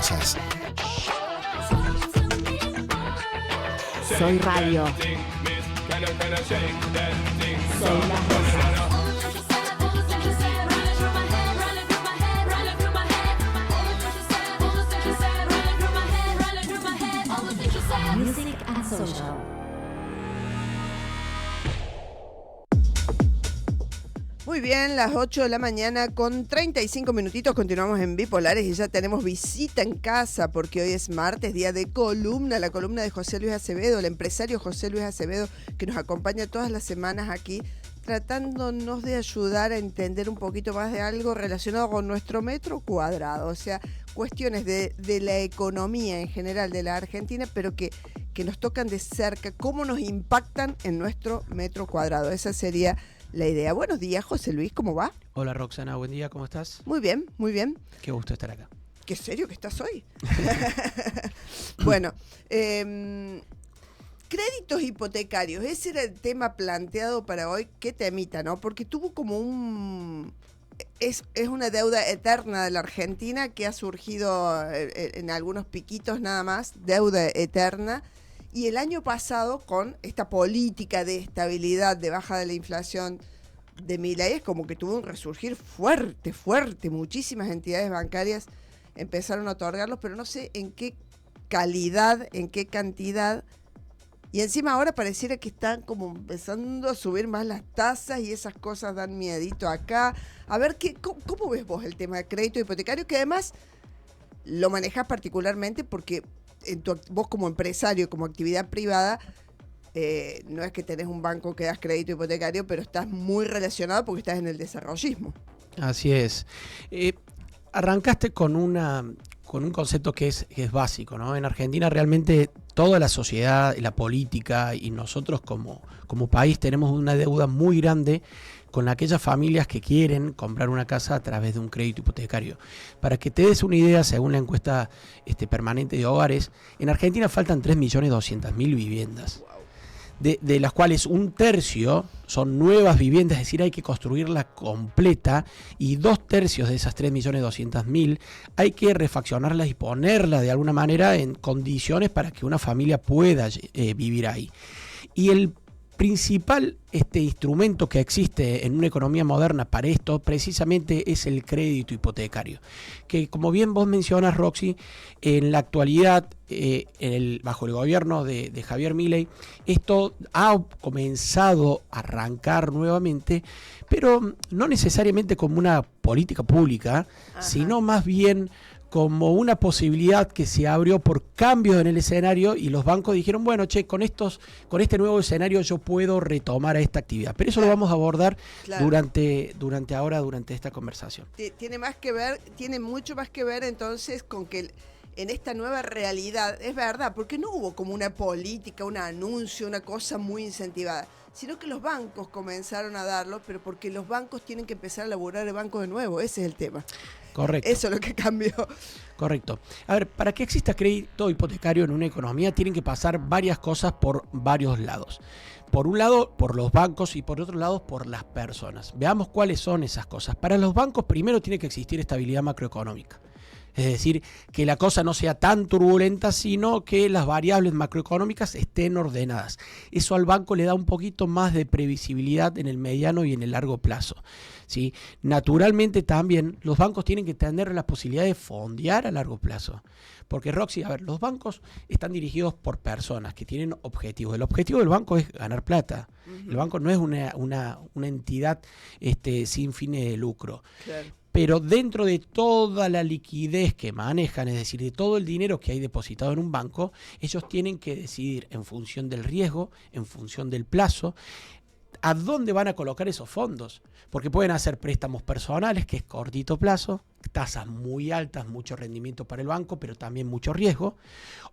cosas. Soy radio. Soy las cosas. Music and Social. Muy bien, las 8 de la mañana con 35 minutitos continuamos en Bipolares y ya tenemos visita en casa porque hoy es martes, día de columna, la columna de José Luis Acevedo, el empresario José Luis Acevedo, que nos acompaña todas las semanas aquí tratándonos de ayudar a entender un poquito más de algo relacionado con nuestro metro cuadrado, o sea, cuestiones de la economía en general de la Argentina, pero que nos tocan de cerca, cómo nos impactan en nuestro metro cuadrado. Esa sería la idea. Buenos días, José Luis, ¿cómo va? Hola, Roxana, buen día, ¿cómo estás? Muy bien, muy bien. Qué gusto estar acá. ¿Qué serio que estás hoy? Bueno, créditos hipotecarios, ese era el tema planteado para hoy. Qué temita, ¿no? Porque tuvo como un... Es una deuda eterna de la Argentina que ha surgido en algunos piquitos nada más, deuda eterna. Y el año pasado, con esta política de estabilidad, de baja de la inflación de Milei, es como que tuvo un resurgir fuerte. Muchísimas entidades bancarias empezaron a otorgarlos, pero no sé en qué calidad, en qué cantidad. Y encima ahora pareciera que están como empezando a subir más las tasas y esas cosas dan miedito acá. A ver, ¿cómo ves vos el tema de crédito hipotecario? Que además lo manejás particularmente porque vos como empresario, como actividad privada, no es que tenés un banco que das crédito hipotecario, pero estás muy relacionado porque estás en el desarrollismo. Así es. Arrancaste con un concepto que es básico, ¿no? En Argentina realmente toda la sociedad, la política y nosotros como país tenemos una deuda muy grande con aquellas familias que quieren comprar una casa a través de un crédito hipotecario. Para que te des una idea, según la encuesta permanente de hogares, en Argentina faltan 3.200.000 viviendas, de las cuales un tercio son nuevas viviendas, es decir, hay que construirla completa, y 2/3 de esas 3.200.000 hay que refaccionarlas y ponerla de alguna manera en condiciones para que una familia pueda vivir ahí. Y el principal instrumento que existe en una economía moderna para esto precisamente es el crédito hipotecario, que como bien vos mencionas, Roxy, en la actualidad bajo el gobierno de Javier Milei esto ha comenzado a arrancar nuevamente, pero no necesariamente como una política pública, sino más bien como una posibilidad que se abrió por cambios en el escenario y los bancos dijeron, bueno, con este nuevo escenario yo puedo retomar esta actividad. Pero eso lo vamos a abordar durante esta conversación. Tiene mucho más que ver entonces con que en esta nueva realidad, es verdad, porque no hubo como una política, un anuncio, una cosa muy incentivada, sino que los bancos comenzaron a darlo, pero porque los bancos tienen que empezar a elaborar el banco de nuevo, ese es el tema. Correcto. Eso es lo que cambió. Correcto. A ver, para que exista crédito hipotecario en una economía tienen que pasar varias cosas por varios lados. Por un lado, por los bancos y por otro lado, por las personas. Veamos cuáles son esas cosas. Para los bancos, primero tiene que existir estabilidad macroeconómica. Es decir, que la cosa no sea tan turbulenta, sino que las variables macroeconómicas estén ordenadas. Eso al banco le da un poquito más de previsibilidad en el mediano y en el largo plazo, ¿sí? Naturalmente también los bancos tienen que tener la posibilidad de fondear a largo plazo. Porque, Roxy, a ver, los bancos están dirigidos por personas que tienen objetivos. El objetivo del banco es ganar plata. El banco no es una entidad sin fines de lucro. Claro. Pero dentro de toda la liquidez que manejan, es decir, de todo el dinero que hay depositado en un banco, ellos tienen que decidir en función del riesgo, en función del plazo, a dónde van a colocar esos fondos. Porque pueden hacer préstamos personales, que es cortito plazo, tasas muy altas, mucho rendimiento para el banco, pero también mucho riesgo.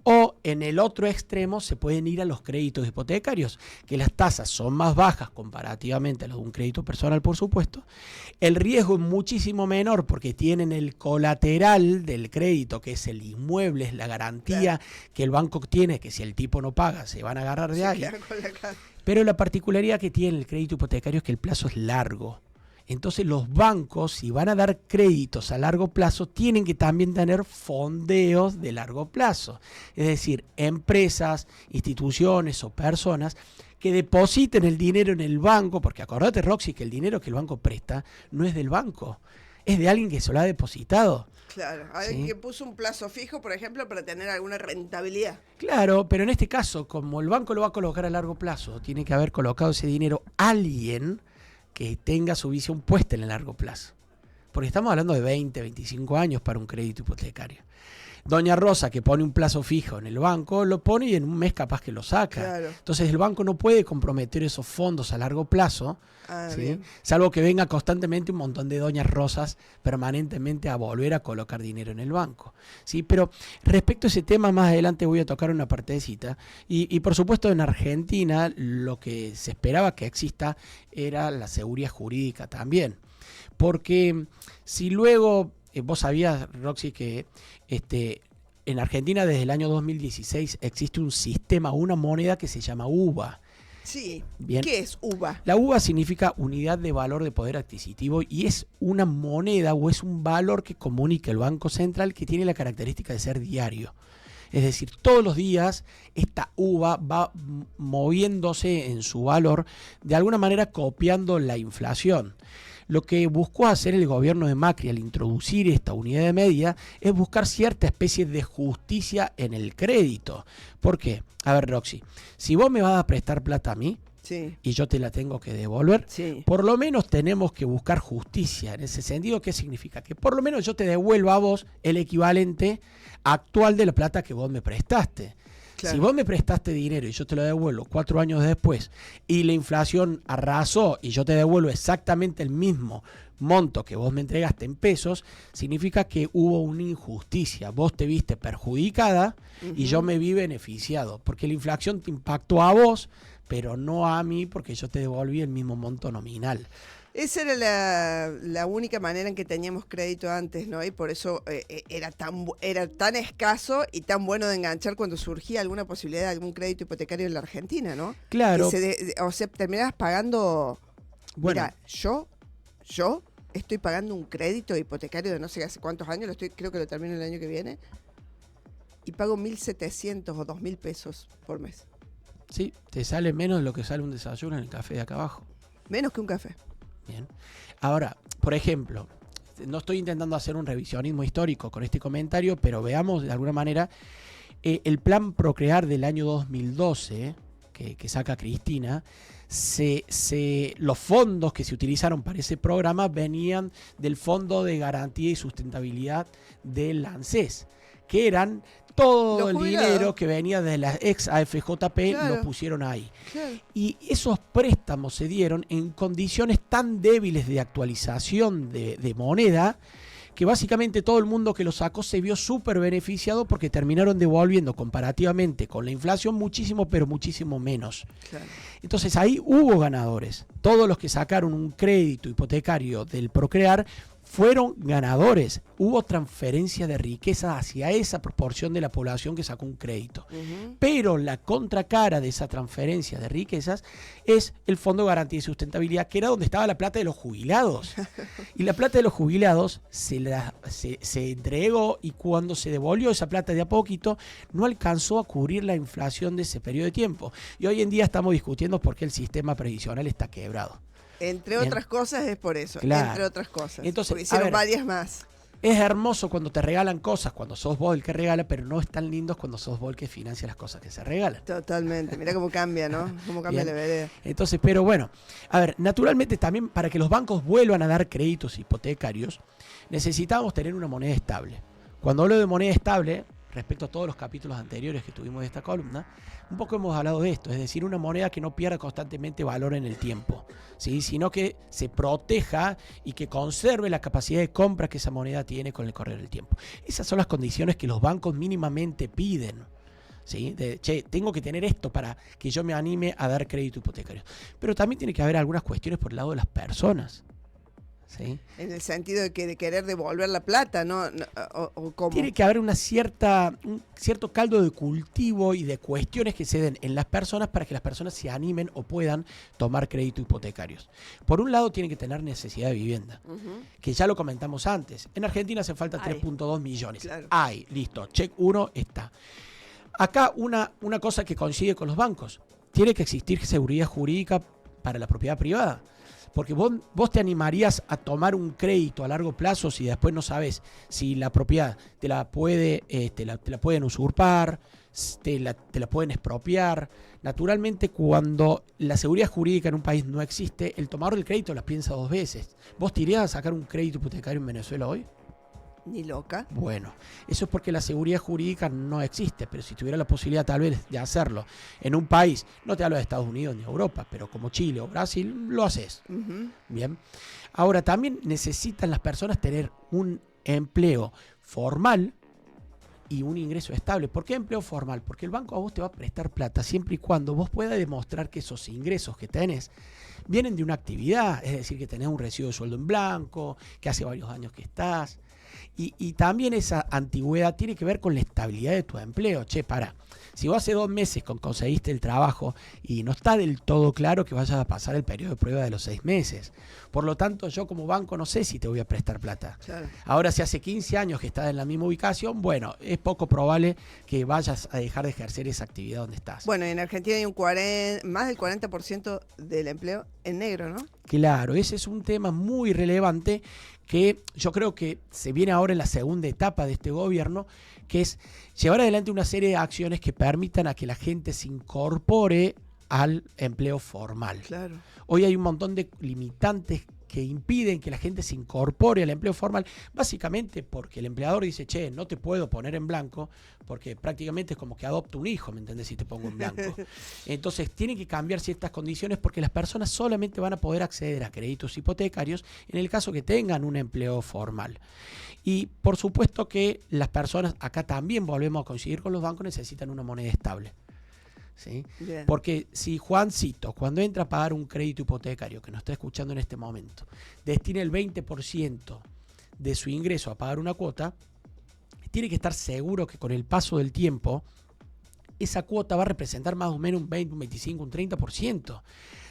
O en el otro extremo se pueden ir a los créditos hipotecarios, que las tasas son más bajas comparativamente a los de un crédito personal, por supuesto. El riesgo es muchísimo menor porque tienen el colateral del crédito, que es el inmueble, es la garantía que el banco tiene, que si el tipo no paga se van a agarrar de ahí. Pero la particularidad que tiene el crédito hipotecario es que el plazo es largo. Entonces los bancos, si van a dar créditos a largo plazo, tienen que también tener fondeos de largo plazo. Es decir, empresas, instituciones o personas que depositen el dinero en el banco, porque acordate, Roxy, que el dinero que el banco presta no es del banco, es de alguien que se lo ha depositado. Claro, alguien Sí. que puso un plazo fijo, por ejemplo, para tener alguna rentabilidad. Claro, pero en este caso, como el banco lo va a colocar a largo plazo, tiene que haber colocado ese dinero alguien que tenga su visión puesta en el largo plazo. Porque estamos hablando de 20, 25 años para un crédito hipotecario. Doña Rosa, que pone un plazo fijo en el banco, lo pone y en un mes capaz que lo saca. Claro. Entonces el banco no puede comprometer esos fondos a largo plazo, Ah, ¿sí? bien. Salvo que venga constantemente un montón de doñas Rosas permanentemente a volver a colocar dinero en el banco, ¿sí? Pero respecto a ese tema, más adelante voy a tocar una partecita. Y por supuesto en Argentina lo que se esperaba que exista era la seguridad jurídica también. Porque si luego, vos sabías, Roxy, que en Argentina desde el año 2016 existe un sistema, una moneda que se llama UVA. Sí. Bien. ¿Qué es UVA? La UVA significa unidad de valor de poder adquisitivo y es una moneda o es un valor que comunica el Banco Central que tiene la característica de ser diario. Es decir, todos los días esta UVA va moviéndose en su valor, de alguna manera copiando la inflación. Lo que buscó hacer el gobierno de Macri al introducir esta unidad de medida es buscar cierta especie de justicia en el crédito. ¿Por qué? A ver, Roxy, si vos me vas a prestar plata a mí Sí. y yo te la tengo que devolver, Sí. por lo menos tenemos que buscar justicia. En ese sentido, ¿qué significa? Que por lo menos yo te devuelva a vos el equivalente actual de la plata que vos me prestaste. Claro. Si vos me prestaste dinero y yo te lo devuelvo 4 años después y la inflación arrasó y yo te devuelvo exactamente el mismo monto que vos me entregaste en pesos, significa que hubo una injusticia. Vos te viste perjudicada y yo me vi beneficiado, porque la inflación te impactó a vos, pero no a mí, porque yo te devolví el mismo monto nominal. Esa era la única manera en que teníamos crédito antes, ¿no? Y por eso era tan escaso y tan bueno de enganchar cuando surgía alguna posibilidad de algún crédito hipotecario en la Argentina, ¿no? Claro. O sea, terminabas pagando... Bueno, Mira, yo estoy pagando un crédito hipotecario de no sé hace cuántos años, creo que lo termino el año que viene, y pago 1.700 o 2.000 pesos por mes. sí, te sale menos de lo que sale un desayuno en el café de acá abajo. Menos que un café. Bien. Ahora, por ejemplo, no estoy intentando hacer un revisionismo histórico con este comentario, pero veamos de alguna manera el plan Procrear del año 2012 que saca Cristina. Los fondos que se utilizaron para ese programa venían del Fondo de Garantía y Sustentabilidad del ANSES, que eran todo Los el jubilados. dinero que venía de la ex AFJP, Claro. lo pusieron ahí. Claro. Y esos préstamos se dieron en condiciones tan débiles de actualización de moneda que básicamente todo el mundo que lo sacó se vio súper beneficiado porque terminaron devolviendo comparativamente con la inflación muchísimo, pero muchísimo menos. Claro. Entonces ahí hubo ganadores. Todos los que sacaron un crédito hipotecario del Procrear fueron ganadores. Hubo transferencia de riqueza hacia esa proporción de la población que sacó un crédito. Ujú. Pero la contracara de esa transferencia de riquezas es el Fondo de Garantía y Sustentabilidad, que era donde estaba la plata de los jubilados. Y la plata de los jubilados se entregó, y cuando se devolvió esa plata de a poquito, no alcanzó a cubrir la inflación de ese periodo de tiempo. Y hoy en día estamos discutiendo por qué el sistema previsional está quebrado. Entre Bien. otras cosas es por eso. Claro. Entre otras cosas. Entonces, porque a hicieron ver. varias más. Es hermoso cuando te regalan cosas, cuando sos vos el que regala, pero no es tan lindo cuando sos vos el que financia las cosas que se regalan. Totalmente. Mira cómo cambia, ¿no? Cómo cambia Bien. la vereda. Entonces, pero bueno, a ver, naturalmente también para que los bancos vuelvan a dar créditos hipotecarios, necesitamos tener una moneda estable. Cuando hablo de moneda estable, respecto a todos los capítulos anteriores que tuvimos de esta columna, un poco hemos hablado de esto, es decir, una moneda que no pierda constantemente valor en el tiempo, ¿sí? Sino que se proteja y que conserve la capacidad de compra que esa moneda tiene con el correr del tiempo. Esas son las condiciones que los bancos mínimamente piden. ¿Sí? Tengo que tener esto para que yo me anime a dar crédito hipotecario. Pero también tiene que haber algunas cuestiones por el lado de las personas. ¿sí? En el sentido de que de querer devolver la plata, ¿no? O ¿cómo? Tiene que haber un cierto caldo de cultivo y de cuestiones que se den en las personas para que las personas se animen o puedan tomar crédito hipotecarios. Por un lado, tienen que tener necesidad de vivienda, que ya lo comentamos antes. En Argentina hace falta 3.2 millones. Claro. Hay, listo, check 1 está. Acá una cosa que coincide con los bancos. Tiene que existir seguridad jurídica para la propiedad privada. Porque vos te animarías a tomar un crédito a largo plazo si después no sabes si la propiedad te la pueden usurpar, te la pueden expropiar. Naturalmente, cuando la seguridad jurídica en un país no existe, el tomador del crédito la piensa 2 veces. ¿Vos te irías a sacar un crédito hipotecario en Venezuela hoy? Ni loca. Bueno, eso es porque la seguridad jurídica no existe, pero si tuviera la posibilidad tal vez de hacerlo en un país, no te hablo de Estados Unidos ni Europa, pero como Chile o Brasil, lo haces. Bien. Ahora, también necesitan las personas tener un empleo formal y un ingreso estable. ¿Por qué empleo formal? Porque el banco a vos te va a prestar plata siempre y cuando vos puedas demostrar que esos ingresos que tenés vienen de una actividad, es decir, que tenés un recibo de sueldo en blanco, que hace varios años que estás. Y también esa antigüedad tiene que ver con la estabilidad de tu empleo. Che, si vos hace 2 meses conseguiste el trabajo y no está del todo claro que vayas a pasar el periodo de prueba de los 6 meses. Por lo tanto, yo como banco no sé si te voy a prestar plata. Claro. Ahora, si hace 15 años que estás en la misma ubicación, bueno, es poco probable que vayas a dejar de ejercer esa actividad donde estás. Bueno, en Argentina hay más del 40% del empleo en negro, ¿no? Claro, ese es un tema muy relevante que yo creo que se viene ahora en la segunda etapa de este gobierno, que es llevar adelante una serie de acciones que permitan a que la gente se incorpore al empleo formal. Claro. Hoy hay un montón de limitantes que impiden que la gente se incorpore al empleo formal, básicamente porque el empleador dice, che, no te puedo poner en blanco, porque prácticamente es como que adopto un hijo, ¿me entendés? Si te pongo en blanco. Entonces, tienen que cambiar ciertas condiciones porque las personas solamente van a poder acceder a créditos hipotecarios en el caso que tengan un empleo formal. Y por supuesto que las personas, acá también volvemos a coincidir con los bancos, necesitan una moneda estable. ¿Sí? Porque si Juancito, cuando entra a pagar un crédito hipotecario, que nos está escuchando en este momento, destina el 20% de su ingreso a pagar una cuota, tiene que estar seguro que con el paso del tiempo, esa cuota va a representar más o menos un 20, un 25, un 30%.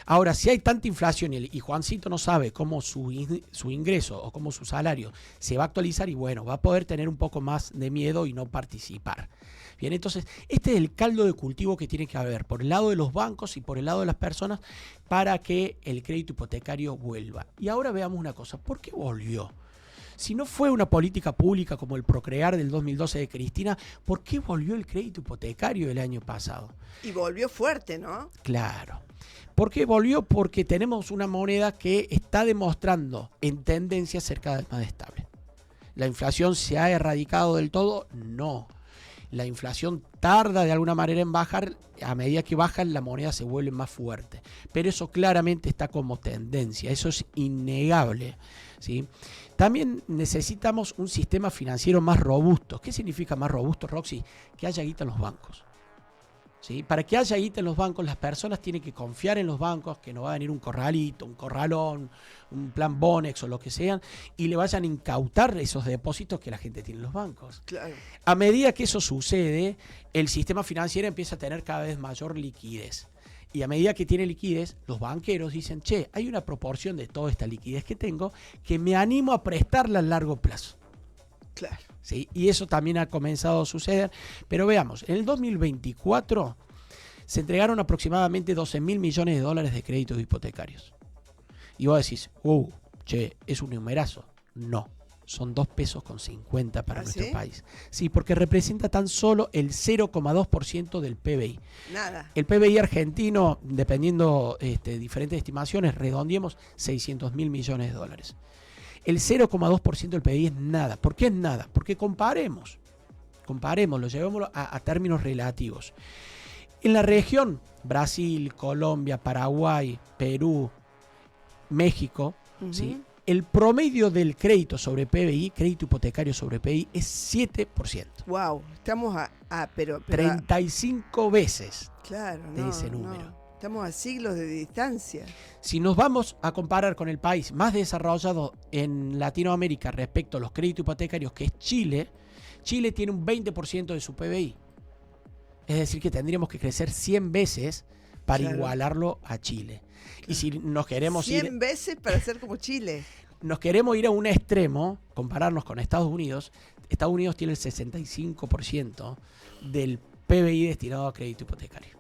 Ahora, si hay tanta inflación y Juancito no sabe cómo su ingreso o cómo su salario se va a actualizar, y bueno, va a poder tener un poco más de miedo y no participar. Bien, entonces, este es el caldo de cultivo que tiene que haber por el lado de los bancos y por el lado de las personas para que el crédito hipotecario vuelva. Y ahora veamos una cosa, ¿por qué volvió? Si no fue una política pública como el Procrear del 2012 de Cristina, ¿por qué volvió el crédito hipotecario el año pasado? Y volvió fuerte, ¿no? Claro. ¿Por qué volvió? Porque tenemos una moneda que está demostrando en tendencia ser cada vez más estable. ¿La inflación se ha erradicado del todo? No. La inflación tarda de alguna manera en bajar, a medida que baja la moneda se vuelve más fuerte. Pero eso claramente está como tendencia, eso es innegable, ¿sí? También necesitamos un sistema financiero más robusto. ¿Qué significa más robusto, Roxy? Que haya guita en los bancos. ¿Sí? Para que haya guita en los bancos, las personas tienen que confiar en los bancos, que no va a venir un corralito, un corralón, un plan Bonex o lo que sean, y le vayan a incautar esos depósitos que la gente tiene en los bancos. Claro. A medida que eso sucede, el sistema financiero empieza a tener cada vez mayor liquidez. Y a medida que tiene liquidez, los banqueros dicen, che, hay una proporción de toda esta liquidez que tengo que me animo a prestarla a largo plazo. Claro. ¿Sí? Y eso también ha comenzado a suceder. Pero veamos, en el 2024 se entregaron aproximadamente 12.000 millones de dólares de créditos hipotecarios. Y vos decís, che, es un numerazo. No, son 2 pesos con 50 para nuestro país. Sí, porque representa tan solo el 0,2% del PBI. Nada. El PBI argentino, dependiendo de diferentes estimaciones, redondeemos 600.000 millones de dólares. El 0,2% del PBI es nada. ¿Por qué es nada? Porque comparémoslo, llevémoslo a términos relativos. En la región, Brasil, Colombia, Paraguay, Perú, México, ¿sí? El promedio del crédito sobre PBI, crédito hipotecario sobre PBI, es 7%. Wow, estamos pero 35 veces claro, de ese número. Estamos a siglos de distancia. Si nos vamos a comparar con el país más desarrollado en Latinoamérica respecto a los créditos hipotecarios, que es Chile, Chile tiene un 20% de su PBI. Es decir, que tendríamos que crecer 100 veces para igualarlo a Chile. Y si nos queremos 100 veces para ser como Chile. Nos queremos ir a un extremo, compararnos con Estados Unidos tiene el 65% del PBI destinado a crédito hipotecario.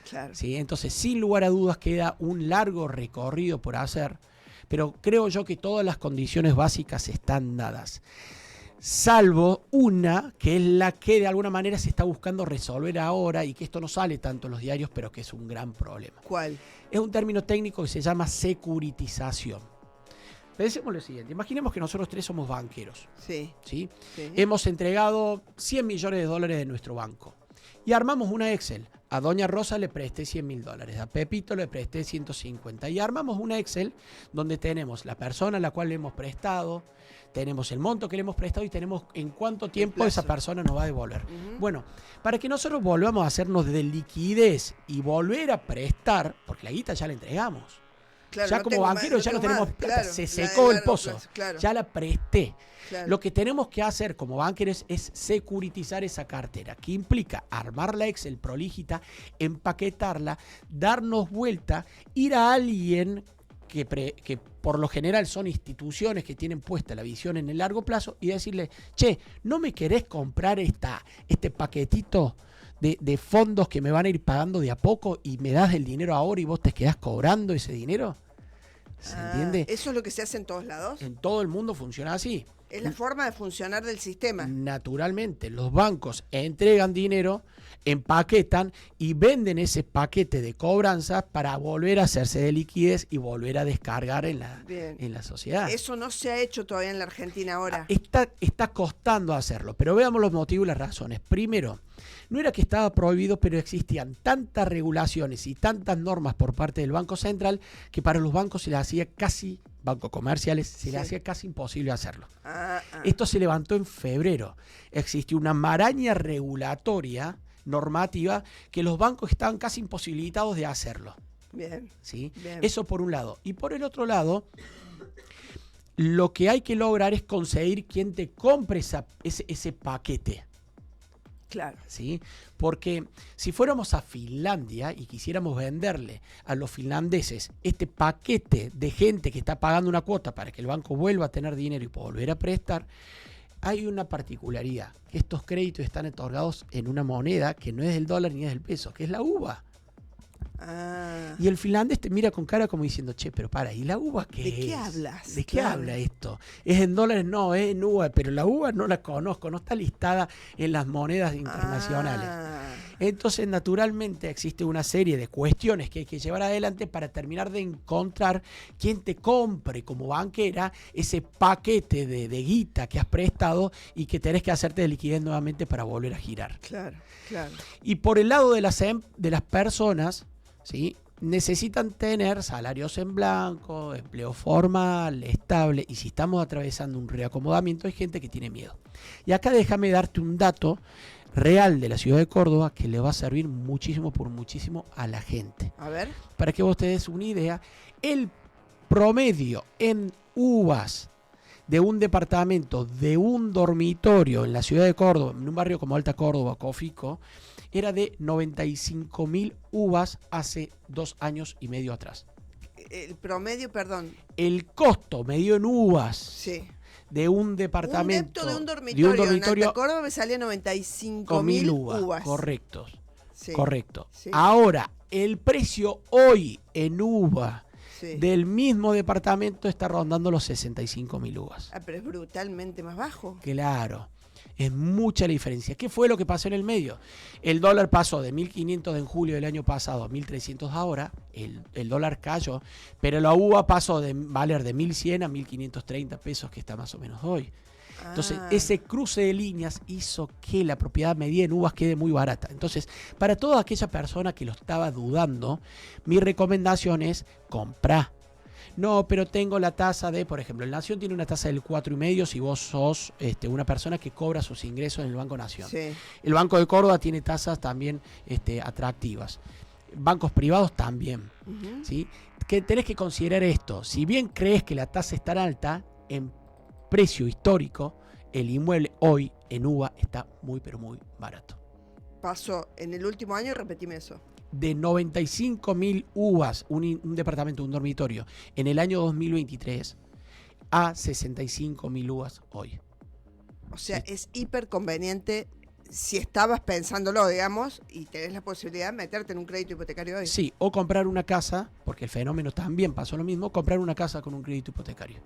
Claro. ¿Sí? Entonces, sin lugar a dudas, queda un largo recorrido por hacer, pero creo yo que todas las condiciones básicas están dadas. Salvo una, que es la que de alguna manera se está buscando resolver ahora y que esto no sale tanto en los diarios, pero que es un gran problema. ¿Cuál? Es un término técnico que se llama securitización. Pensemos lo siguiente, imaginemos que nosotros tres somos banqueros. Sí. ¿Sí? Sí. Hemos entregado 100 millones de dólares de nuestro banco y armamos una Excel. A doña Rosa le presté 100 mil dólares, a Pepito le presté 150 y armamos una Excel donde tenemos la persona a la cual le hemos prestado, tenemos el monto que le hemos prestado y tenemos en cuánto tiempo esa persona nos va a devolver. Bueno, para que nosotros volvamos a hacernos de liquidez y volver a prestar, porque la guita ya la entregamos. Claro, Ya no como tengo banquero más, ya no tengo tenemos más, plata, claro, se la secó de el largo pozo, plazo, claro. ya la presté. Claro. Lo que tenemos que hacer como banqueros es securitizar esa cartera, que implica armar la Excel prolijita, empaquetarla, darnos vuelta, ir a alguien que por lo general son instituciones que tienen puesta la visión en el largo plazo y decirle, che, ¿no me querés comprar este paquetito de fondos que me van a ir pagando de a poco y me das el dinero ahora y vos te quedás cobrando ese dinero? ¿Se entiende? ¿Eso es lo que se hace en todos lados? En todo el mundo funciona así. Es la forma de funcionar del sistema. Naturalmente, los bancos entregan dinero, empaquetan y venden ese paquete de cobranzas para volver a hacerse de liquidez y volver a descargar en la sociedad. Eso no se ha hecho todavía en la Argentina ahora. Está costando hacerlo, pero veamos los motivos y las razones. Primero, no era que estaba prohibido, pero existían tantas regulaciones y tantas normas por parte del Banco Central que para los bancos se les hacía casi, bancos comerciales, se les hacía casi imposible hacerlo. Esto se levantó en febrero. Existió una maraña regulatoria normativa que los bancos estaban casi imposibilitados de hacerlo. Bien. ¿Sí? Bien. Eso por un lado. Y por el otro lado, lo que hay que lograr es conseguir quien te compre ese paquete. Claro. ¿Sí? Porque si fuéramos a Finlandia y quisiéramos venderle a los finlandeses este paquete de gente que está pagando una cuota para que el banco vuelva a tener dinero y volver a prestar, hay una particularidad. Estos créditos están otorgados en una moneda que no es el dólar ni es el peso, que es la uva. Y el finlandés te mira con cara como diciendo, che, pero para, ¿y la uva qué es? ¿De qué hablas? ¿De qué habla esto? ¿Es en dólares? No, es en uva, pero la uva no la conozco, no está listada en las monedas internacionales. Entonces, naturalmente, existe una serie de cuestiones que hay que llevar adelante para terminar de encontrar quién te compre como banquera ese paquete de guita que has prestado y que tenés que hacerte de liquidez nuevamente para volver a girar. Claro, claro. Y por el lado de las personas, ¿sí? Necesitan tener salarios en blanco, empleo formal, estable, y si estamos atravesando un reacomodamiento hay gente que tiene miedo. Y acá déjame darte un dato real de la ciudad de Córdoba que le va a servir muchísimo por muchísimo a la gente. A ver. Para que vos te des una idea, el promedio en uvas de un departamento, de un dormitorio en la ciudad de Córdoba, en un barrio como Alta Córdoba, Cofico, era de 95.000 uvas hace 2 años y medio atrás. El promedio, perdón. El costo medido en uvas Sí. de un departamento, de un dormitorio en dormitorio Alta Córdoba me salía 95.000 mil uvas. Correctos. Sí. Correcto. Sí. Ahora, el precio hoy en uva Sí. del mismo departamento está rondando los 65.000 uvas. Pero es brutalmente más bajo. Claro, es mucha la diferencia. ¿Qué fue lo que pasó en el medio? El dólar pasó de 1.500 en julio del año pasado a 1.300 ahora, el dólar cayó, pero la uva pasó de valer de 1.100 a 1.530 pesos, que está más o menos hoy. Entonces, ese cruce de líneas hizo que la propiedad medida en uvas quede muy barata. Entonces, para toda aquella persona que lo estaba dudando, mi recomendación es comprar. No, pero tengo la tasa de, por ejemplo, el Nación tiene una tasa del 4,5 si vos sos una persona que cobra sus ingresos en el Banco Nación. Sí. El Banco de Córdoba tiene tasas también atractivas. bancos privados también. Ujú. ¿Sí? Que tenés que considerar esto. Si bien crees que la tasa es tan alta, en precio histórico, el inmueble hoy en UBA está muy, pero muy barato. Pasó en el último año, repetime eso. De 95.000 UVAs, un departamento, un dormitorio, en el año 2023, a 65.000 UVAs hoy. O sea, Sí. es hiper conveniente si estabas pensándolo, digamos, y tenés la posibilidad de meterte en un crédito hipotecario hoy. Sí, o comprar una casa, porque el fenómeno también pasó lo mismo, comprar una casa con un crédito hipotecario.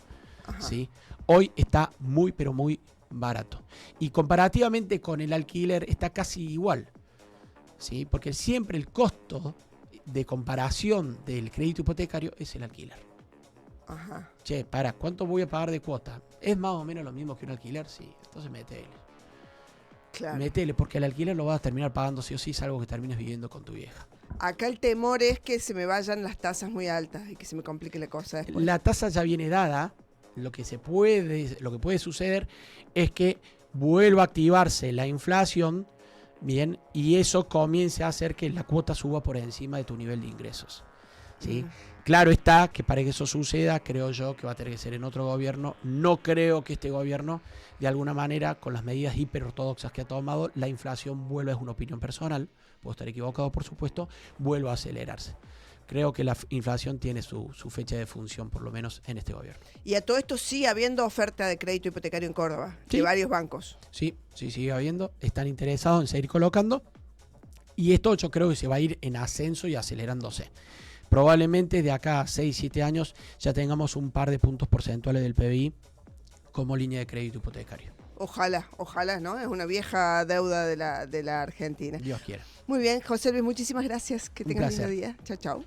Ajá. ¿Sí? Hoy está muy, pero muy barato. Y comparativamente con el alquiler está casi igual. ¿Sí? Porque siempre el costo de comparación del crédito hipotecario es el alquiler. Ajá. Che, ¿cuánto voy a pagar de cuota? ¿Es más o menos lo mismo que un alquiler? Sí, entonces métele. Claro. Métele, porque el alquiler lo vas a terminar pagando sí o sí, salvo que termines viviendo con tu vieja. Acá el temor es que se me vayan las tasas muy altas y que se me complique la cosa después. La tasa ya viene dada. Lo que puede suceder es que vuelva a activarse la inflación, bien, y eso comience a hacer que la cuota suba por encima de tu nivel de ingresos. ¿Sí? Claro está que para que eso suceda, creo yo que va a tener que ser en otro gobierno. No creo que este gobierno, de alguna manera, con las medidas hiperortodoxas que ha tomado, la inflación vuelva, es una opinión personal, puedo estar equivocado por supuesto, vuelva a acelerarse. Creo que la inflación tiene su fecha de función, por lo menos en este gobierno. Y a todo esto sigue habiendo oferta de crédito hipotecario en Córdoba, Sí. de varios bancos. Sí, sigue habiendo, están interesados en seguir colocando, y esto yo creo que se va a ir en ascenso y acelerándose. Probablemente de acá a 6-7 años ya tengamos un par de puntos porcentuales del PBI como línea de crédito hipotecario. Ojalá, ¿no? Es una vieja deuda de la Argentina. Dios quiera. Muy bien, José Luis, muchísimas gracias. Que Un tengas lindo placer. día. Chao, chao.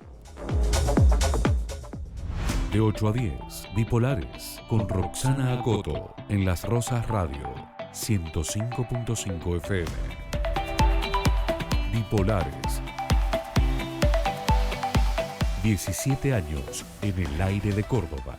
De 8 a 10, Bipolares, con Roxana Acoto, en Las Rosas Radio, 105.5 FM. Bipolares. 17 años en el aire de Córdoba.